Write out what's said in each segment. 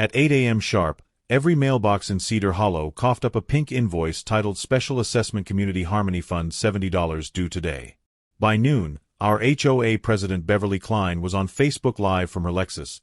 At 8 a.m. sharp, every mailbox in Cedar Hollow coughed up a pink invoice titled Special Assessment Community Harmony Fund $70 due today. By noon, our HOA president Beverly Klene was on Facebook Live from her Lexus,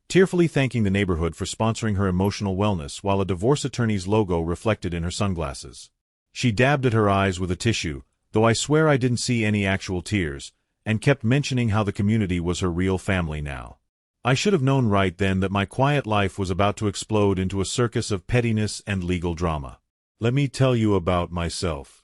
tearfully thanking the neighborhood for sponsoring her emotional wellness while a divorce attorney's logo reflected in her sunglasses. She dabbed at her eyes with a tissue, though I swear I didn't see any actual tears, and kept mentioning how the community was her real family now. I should have known right then that my quiet life was about to explode into a circus of pettiness and legal drama. Let me tell you about myself.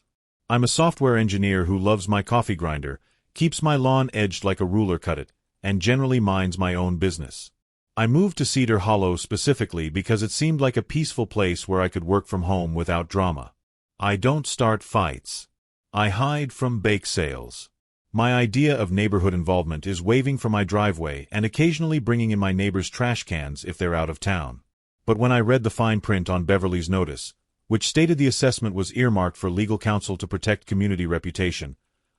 I'm a software engineer who loves my coffee grinder, keeps my lawn edged like a ruler cut it, and generally minds my own business. I moved to Cedar Hollow specifically because it seemed like a peaceful place where I could work from home without drama. I don't start fights. I hide from bake sales. My idea of neighborhood involvement is waving from my driveway and occasionally bringing in my neighbors' trash cans if they're out of town. But when I read the fine print on Beverly's notice, which stated the assessment was earmarked for legal counsel to protect community reputation,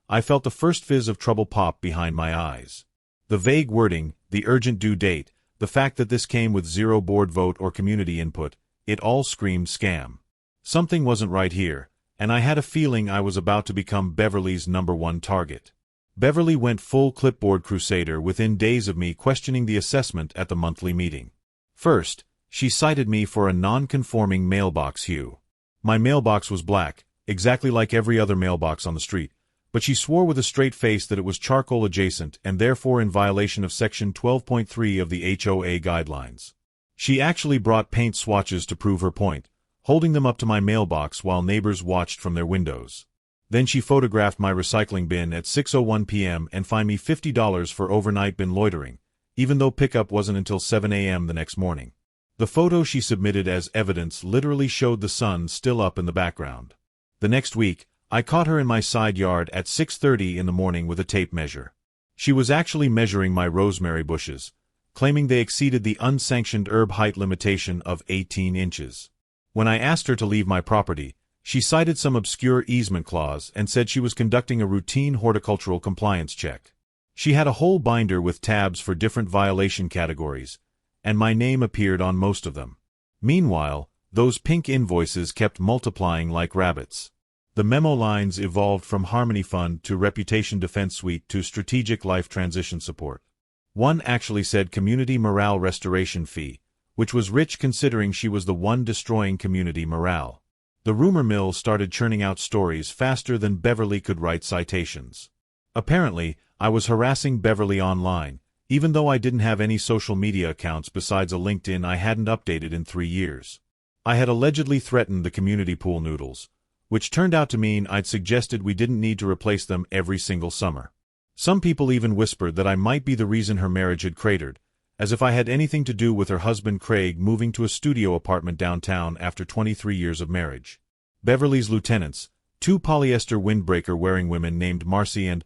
I felt the first fizz of trouble pop behind my eyes. The vague wording, the urgent due date, the fact that this came with zero board vote or community input, it all screamed scam. Something wasn't right here, and I had a feeling I was about to become Beverly's #1 target. Beverly went full clipboard crusader within days of me questioning the assessment at the monthly meeting. First, she cited me for a non-conforming mailbox hue. My mailbox was black, exactly like every other mailbox on the street, but she swore with a straight face that it was charcoal adjacent and therefore in violation of Section 12.3 of the HOA guidelines. She actually brought paint swatches to prove her point, holding them up to my mailbox while neighbors watched from their windows. Then she photographed my recycling bin at 6:01 p.m. and fined me $50 for overnight bin loitering, even though pickup wasn't until 7 a.m. the next morning. The photo she submitted as evidence literally showed the sun still up in the background. The next week, I caught her in my side yard at 6:30 in the morning with a tape measure. She was actually measuring my rosemary bushes, claiming they exceeded the unsanctioned herb height limitation of 18 inches. When I asked her to leave my property, she cited some obscure easement clause and said she was conducting a routine horticultural compliance check. She had a whole binder with tabs for different violation categories, and my name appeared on most of them. Meanwhile, those pink invoices kept multiplying like rabbits. The memo lines evolved from Harmony Fund to Reputation Defense Suite to Strategic Life Transition Support. One actually said Community Morale Restoration Fee, which was rich considering she was the one destroying community morale. The rumor mill started churning out stories faster than Beverly could write citations. Apparently, I was harassing Beverly online, even though I didn't have any social media accounts besides a LinkedIn I hadn't updated in 3 years. I had allegedly threatened the community pool noodles, which turned out to mean I'd suggested we didn't need to replace them every single summer. Some people even whispered that I might be the reason her marriage had cratered, as if I had anything to do with her husband Craig moving to a studio apartment downtown after 23 years of marriage. Beverly's lieutenants, 2 polyester windbreaker-wearing women named Marcy and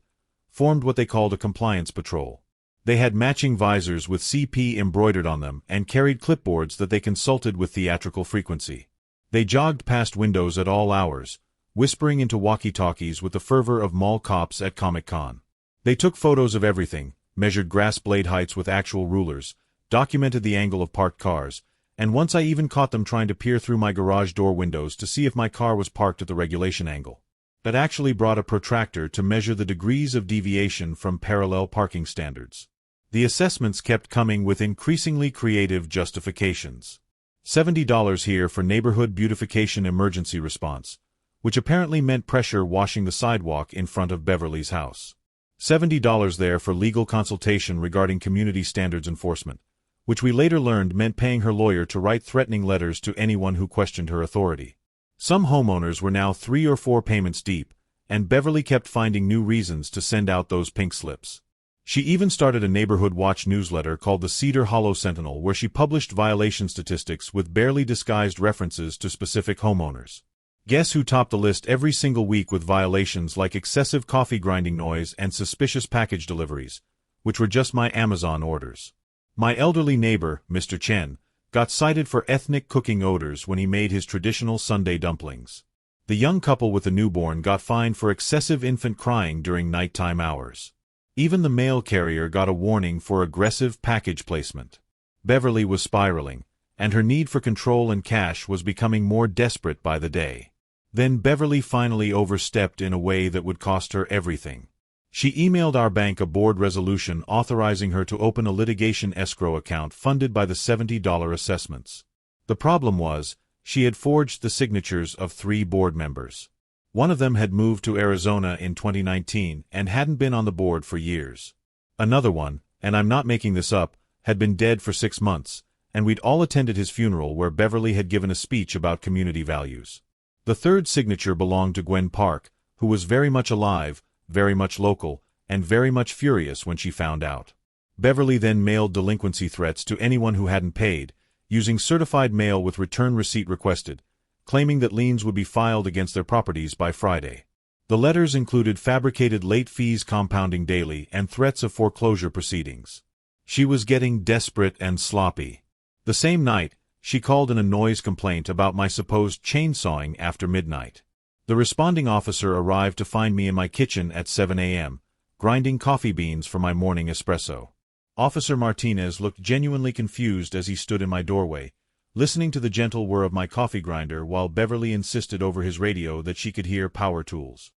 formed what they called a compliance patrol. They had matching visors with CP embroidered on them and carried clipboards that they consulted with theatrical frequency. They jogged past windows at all hours, whispering into walkie-talkies with the fervor of mall cops at Comic-Con. They took photos of everything, measured grass blade heights with actual rulers, documented the angle of parked cars, and once I even caught them trying to peer through my garage door windows to see if my car was parked at the regulation angle. That actually brought a protractor to measure the degrees of deviation from parallel parking standards. The assessments kept coming with increasingly creative justifications. $70 here for neighborhood beautification emergency response, which apparently meant pressure washing the sidewalk in front of Beverly's house. $70 there for legal consultation regarding community standards enforcement, which we later learned meant paying her lawyer to write threatening letters to anyone who questioned her authority. Some homeowners were now 3 or 4 payments deep, and Beverly kept finding new reasons to send out those pink slips. She even started a neighborhood watch newsletter called the Cedar Hollow Sentinel where she published violation statistics with barely disguised references to specific homeowners. Guess who topped the list every single week with violations like excessive coffee grinding noise and suspicious package deliveries, which were just my Amazon orders. My elderly neighbor, Mr. Chen, got cited for ethnic cooking odors when he made his traditional Sunday dumplings. The young couple with the newborn got fined for excessive infant crying during nighttime hours. Even the mail carrier got a warning for aggressive package placement. Beverly was spiraling, and her need for control and cash was becoming more desperate by the day. Then Beverly finally overstepped in a way that would cost her everything. She emailed our bank a board resolution authorizing her to open a litigation escrow account funded by the $70 assessments. The problem was, she had forged the signatures of 3 board members. One of them had moved to Arizona in 2019 and hadn't been on the board for years. Another one, and I'm not making this up, had been dead for 6 months, and we'd all attended his funeral where Beverly had given a speech about community values. The third signature belonged to Gwen Park, who was very much alive, very much local, and very much furious when she found out. Beverly then mailed delinquency threats to anyone who hadn't paid, using certified mail with return receipt requested, claiming that liens would be filed against their properties by Friday. The letters included fabricated late fees compounding daily and threats of foreclosure proceedings. She was getting desperate and sloppy. The same night, she called in a noise complaint about my supposed chainsawing after midnight. The responding officer arrived to find me in my kitchen at 7 a.m., grinding coffee beans for my morning espresso. Officer Martinez looked genuinely confused as he stood in my doorway, listening to the gentle whir of my coffee grinder while Beverly insisted over his radio that she could hear power tools.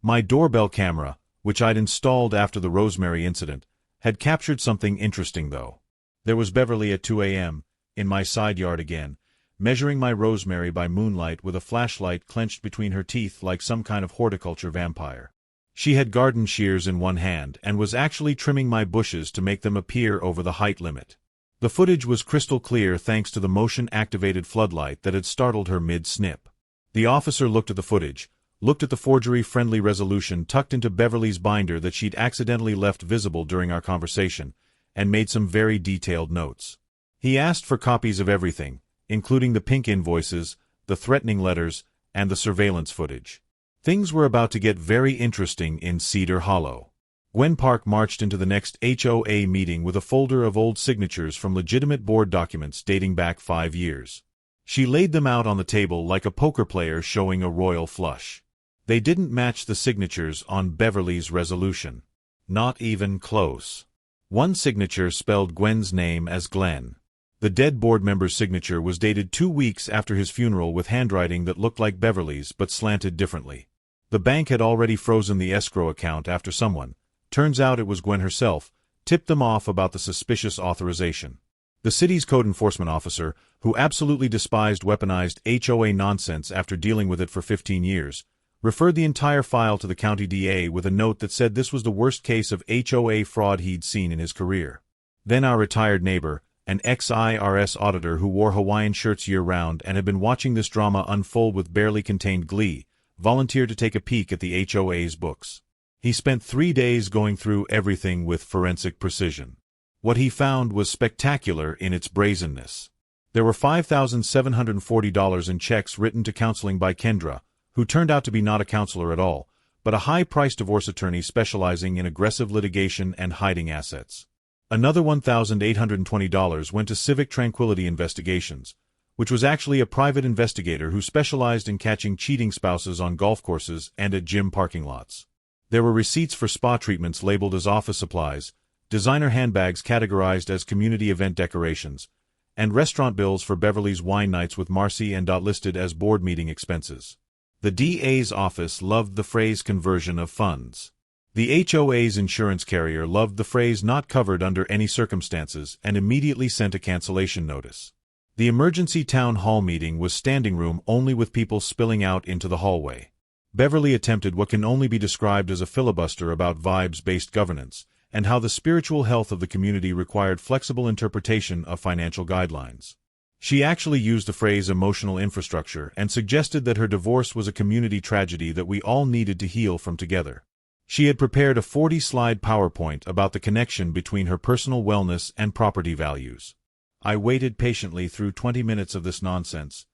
My doorbell camera, which I'd installed after the Rosemary incident, had captured something interesting though. There was Beverly at 2 a.m., in my side yard again, measuring my rosemary by moonlight with a flashlight clenched between her teeth like some kind of horticulture vampire. She had garden shears in one hand and was actually trimming my bushes to make them appear over the height limit. The footage was crystal clear thanks to the motion-activated floodlight that had startled her mid-snip. The officer looked at the footage, looked at the forgery-friendly resolution tucked into Beverly's binder that she'd accidentally left visible during our conversation, and made some very detailed notes. He asked for copies of everything, including the pink invoices, the threatening letters, and the surveillance footage. Things were about to get very interesting in Cedar Hollow. Gwen Park marched into the next HOA meeting with a folder of old signatures from legitimate board documents dating back 5 years. She laid them out on the table like a poker player showing a royal flush. They didn't match the signatures on Beverly's resolution. Not even close. One signature spelled Gwen's name as Glenn. The dead board member's signature was dated 2 weeks after his funeral with handwriting that looked like Beverly's but slanted differently. The bank had already frozen the escrow account after someone, turns out it was Gwen herself, tipped them off about the suspicious authorization. The city's code enforcement officer, who absolutely despised weaponized HOA nonsense after dealing with it for 15 years, referred the entire file to the county DA with a note that said this was the worst case of HOA fraud he'd seen in his career. Then our retired neighbor, an ex-IRS auditor who wore Hawaiian shirts year-round and had been watching this drama unfold with barely contained glee, volunteered to take a peek at the HOA's books. He spent 3 days going through everything with forensic precision. What he found was spectacular in its brazenness. There were $5,740 in checks written to counseling by Kendra, who turned out to be not a counselor at all, but a high-priced divorce attorney specializing in aggressive litigation and hiding assets. Another $1,820 went to Civic Tranquility Investigations, which was actually a private investigator who specialized in catching cheating spouses on golf courses and at gym parking lots. There were receipts for spa treatments labeled as office supplies, designer handbags categorized as community event decorations, and restaurant bills for Beverly's wine nights with Marcy and listed as board meeting expenses. The DA's office loved the phrase conversion of funds. The HOA's insurance carrier loved the phrase not covered under any circumstances and immediately sent a cancellation notice. The emergency town hall meeting was standing room only with people spilling out into the hallway. Beverly attempted what can only be described as a filibuster about vibes-based governance, and how the spiritual health of the community required flexible interpretation of financial guidelines. She actually used the phrase emotional infrastructure and suggested that her divorce was a community tragedy that we all needed to heal from together. She had prepared a 40-slide PowerPoint about the connection between her personal wellness and property values. I waited patiently through 20 minutes of this nonsense,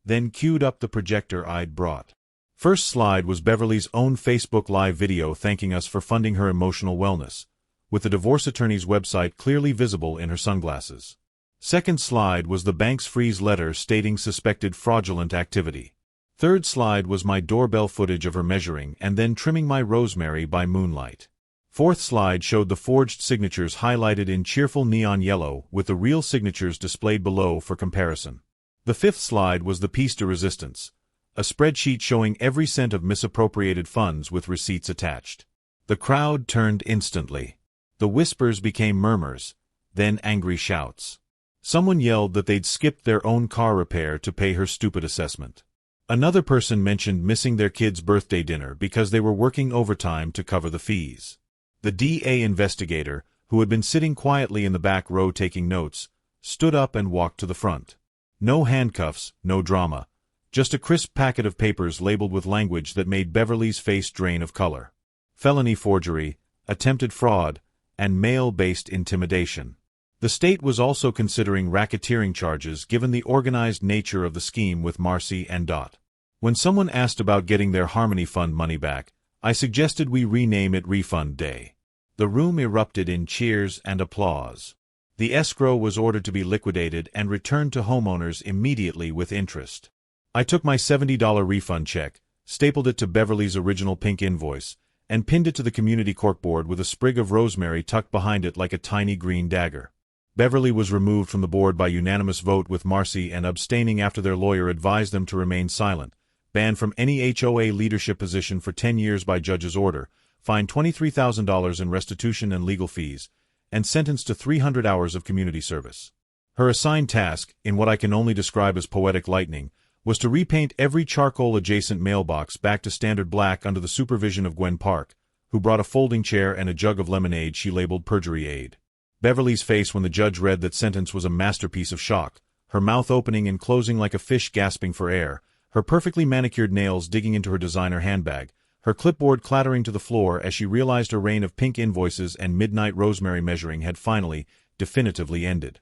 then queued up the projector I'd brought. First slide was Beverly's own Facebook Live video thanking us for funding her emotional wellness, with the divorce attorney's website clearly visible in her sunglasses. Second slide was the bank's freeze letter stating suspected fraudulent activity. Third slide was my doorbell footage of her measuring and then trimming my rosemary by moonlight. Fourth slide showed the forged signatures highlighted in cheerful neon yellow with the real signatures displayed below for comparison. The fifth slide was the piece de resistance, a spreadsheet showing every cent of misappropriated funds with receipts attached. The crowd turned instantly. The whispers became murmurs, then angry shouts. Someone yelled that they'd skipped their own car repair to pay her stupid assessment. Another person mentioned missing their kid's birthday dinner because they were working overtime to cover the fees. The DA investigator, who had been sitting quietly in the back row taking notes, stood up and walked to the front. No handcuffs, no drama. Just a crisp packet of papers labeled with language that made Beverly's face drain of color. Felony forgery, attempted fraud, and mail-based intimidation. The state was also considering racketeering charges given the organized nature of the scheme with Marcy and Dot. When someone asked about getting their Harmony Fund money back, I suggested we rename it Refund Day. The room erupted in cheers and applause. The escrow was ordered to be liquidated and returned to homeowners immediately with interest. I took my $70 refund check, stapled it to Beverly's original pink invoice, and pinned it to the community corkboard with a sprig of rosemary tucked behind it like a tiny green dagger. Beverly was removed from the board by unanimous vote with Marcy and abstaining after their lawyer advised them to remain silent, banned from any HOA leadership position for 10 years by judge's order, fined $23,000 in restitution and legal fees, and sentenced to 300 hours of community service. Her assigned task, in what I can only describe as poetic lightning, was to repaint every charcoal-adjacent mailbox back to standard black under the supervision of Gwen Park, who brought a folding chair and a jug of lemonade she labeled perjury aid. Beverly's face when the judge read that sentence was a masterpiece of shock, her mouth opening and closing like a fish gasping for air, her perfectly manicured nails digging into her designer handbag, her clipboard clattering to the floor as she realized her reign of pink invoices and midnight rosemary measuring had finally, definitively ended.